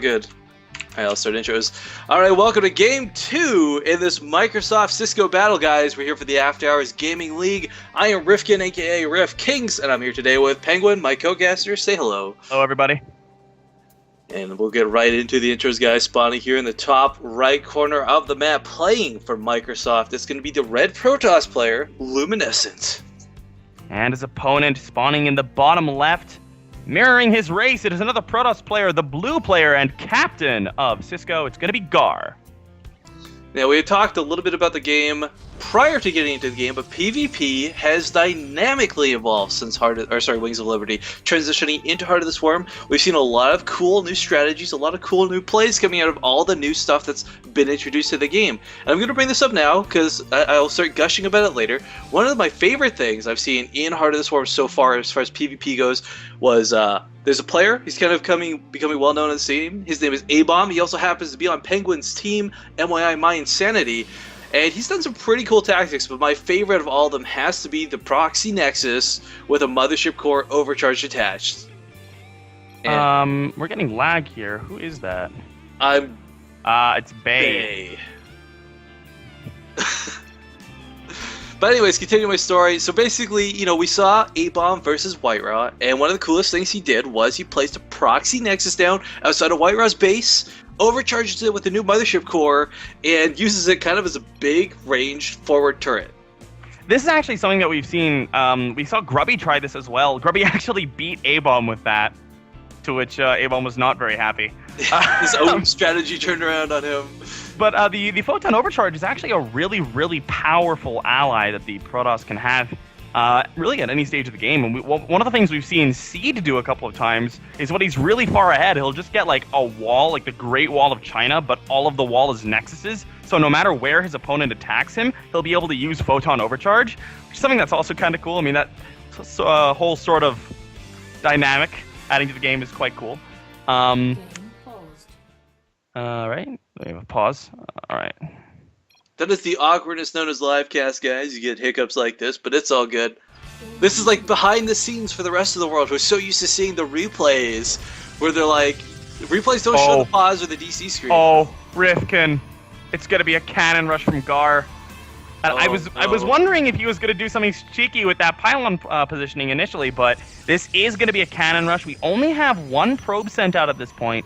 Good. Alright, I'll start intros. Alright, welcome to Game 2 in this Microsoft Cisco battle, guys. We're here for the After Hours Gaming League. I am Rifking, aka Riff Kings, and I'm here today with PengWin, my co-caster. Say hello. Hello, everybody. And we'll get right into the intros, guys. Spawning here in the top right corner of the map, playing for Microsoft. It's going to be the red Protoss player, Luminescent. And his opponent spawning in the bottom left. Mirroring his race, it is another Protoss player, the blue player and captain of Cisco. It's going to be Gar. Now, we had talked a little bit about the game prior to getting into the game, but PvP has dynamically evolved since Wings of Liberty. Transitioning into Heart of the Swarm, we've seen a lot of cool new strategies, a lot of cool new plays coming out of all the new stuff that's been introduced to the game. And I'm going to bring this up now, because I'll start gushing about it later. One of my favorite things I've seen in Heart of the Swarm so far as PvP goes, was there's a player, he's kind of becoming well known on the scene. His name is A-Bomb. He also happens to be on PengWin's team, MYI My Insanity. And he's done some pretty cool tactics, but my favorite of all of them has to be the Proxy Nexus with a Mothership Core overcharge attached. And we're getting lag here. Who is that? It's Bay. But anyways, continuing my story. So basically, we saw A-Bomb versus Whiteraw, and one of the coolest things he did was he placed a Proxy Nexus down outside of Whiteraw's base, overcharges it with the new Mothership Core, and uses it kind of as a big range forward turret. This is actually something that we've seen. We saw Grubby try this as well. Grubby actually beat A-Bomb with that, to which A-Bomb was not very happy. His own strategy turned around on him. But the Photon Overcharge is actually a really, really powerful ally that the Protoss can have really at any stage of the game. And one of the things we've seen Seed do a couple of times is when he's really far ahead, he'll just get like a wall, like the Great Wall of China, but all of the wall is nexuses. So no matter where his opponent attacks him, he'll be able to use Photon Overcharge, which is something that's also kind of cool. I mean, that whole sort of dynamic adding to the game is quite cool. Right, we have a pause. All right. That is the awkwardness known as livecast, guys. You get hiccups like this, but it's all good. This is like behind the scenes for the rest of the world. We're so used to seeing the replays, where they're like, the replays don't show the pause or the DC screen. Oh, Rifkin, it's gonna be a cannon rush from Gar. And I was wondering if he was gonna do something cheeky with that pylon positioning initially, but this is gonna be a cannon rush. We only have one probe sent out at this point,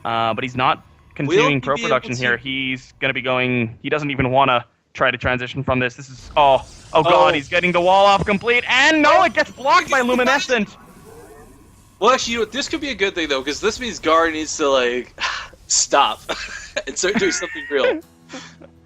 but he's not continuing probe production here. He's going to be going... He doesn't even want to try to transition from this. This is... Oh god, he's getting the wall off complete. And no, it gets blocked by Luminescent. Well, actually, this could be a good thing, though, because this means Gar needs to, like, stop and start doing something real.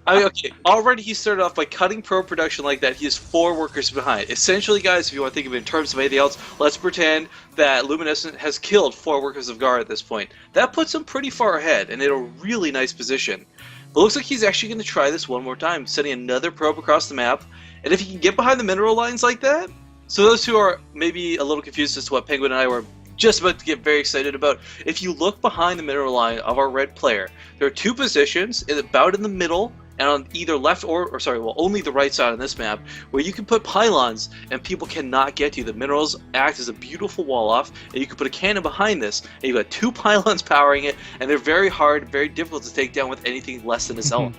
I mean, okay, already he started off by cutting probe production like that. He has 4 workers behind. Essentially, guys, if you want to think of it in terms of anything else, let's pretend that Luminescent has killed 4 workers of Gar at this point. That puts him pretty far ahead and in a really nice position. But it looks like he's actually going to try this one more time, sending another probe across the map. And if he can get behind the mineral lines like that, so those who are maybe a little confused as to what PengWin and I were just about to get very excited about, if you look behind the mineral line of our red player, there are 2 positions, about in the middle, and on either left only the right side on this map, where you can put pylons and people cannot get to you. The minerals act as a beautiful wall off, and you can put a cannon behind this, and you've got 2 pylons powering it, and they're very hard, very difficult to take down with anything less than a Zealot.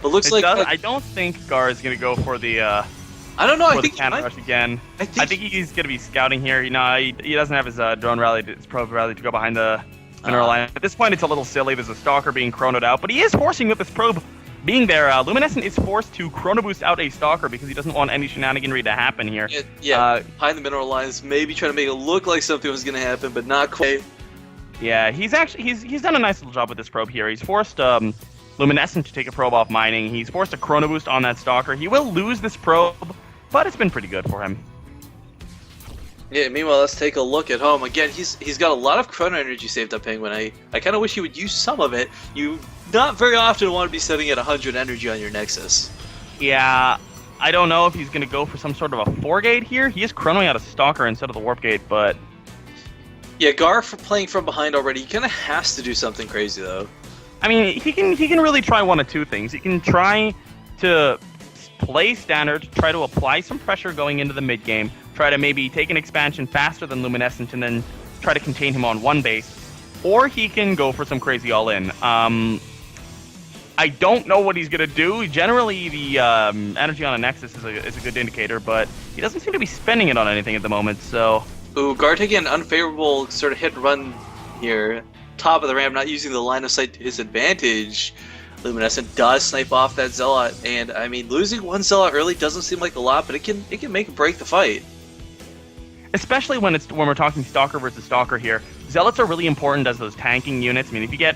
But looks like I don't think Gar is going to go for the I don't know. I think cannon rush again. I think he's going to be scouting here. He doesn't have his drone rally, his probe rally to go behind the mineral line. At this point, it's a little silly. There's a stalker being chronoed out, but he is forcing with this probe. Being there, Luminescent is forced to chrono boost out a stalker because he doesn't want any shenaniganry to happen here. Yeah, behind the mineral lines, maybe trying to make it look like something was going to happen, but not quite. Yeah, he's done a nice little job with this probe here. He's forced Luminescent to take a probe off mining. He's forced a chrono boost on that stalker. He will lose this probe, but it's been pretty good for him. Yeah, meanwhile, let's take a look at home. Again, he's got a lot of chrono energy saved up, PengWin. I kind of wish he would use some of it. You not very often want to be setting at 100 energy on your Nexus. Yeah, I don't know if he's going to go for some sort of a 4-gate here. He is chronoing out a stalker instead of the warp gate, but... Yeah, Gar playing from behind already, he kind of has to do something crazy, though. I mean, he can really try one of 2 things. He can try to play standard, try to apply some pressure going into the mid-game, try to maybe take an expansion faster than Luminescent, and then try to contain him on one base. or he can go for some crazy all-in. I don't know what he's going to do. Generally, the energy on a Nexus is a good indicator, but he doesn't seem to be spending it on anything at the moment, so... Ooh, Guard taking an unfavorable sort of hit and run here. Top of the ramp, not using the line of sight to his advantage. Luminescent does snipe off that Zealot, and I mean, losing one Zealot early doesn't seem like a lot, but it can make or break the fight. Especially when we're talking Stalker versus Stalker here. Zealots are really important as those tanking units. I mean, if you get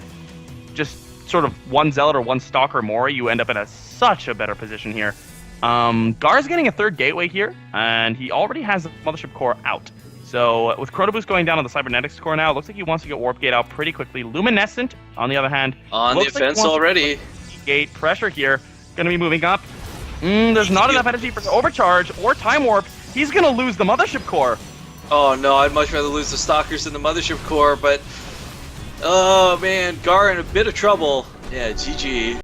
just sort of one Zealot or one Stalker more, you end up in such a better position here. Gar's getting a third gateway here, and he already has the Mothership Core out. So with Chrono Boost going down on the Cybernetics Core now, it looks like he wants to get Warp Gate out pretty quickly. Luminescent, on the other hand, on the offense already. Gate pressure here, going to be moving up. There's not enough energy for Overcharge or Time Warp. He's going to lose the Mothership Core. Oh no, I'd much rather lose the Stalkers than the Mothership Core, but... Oh man, Gar in a bit of trouble. Yeah, GG.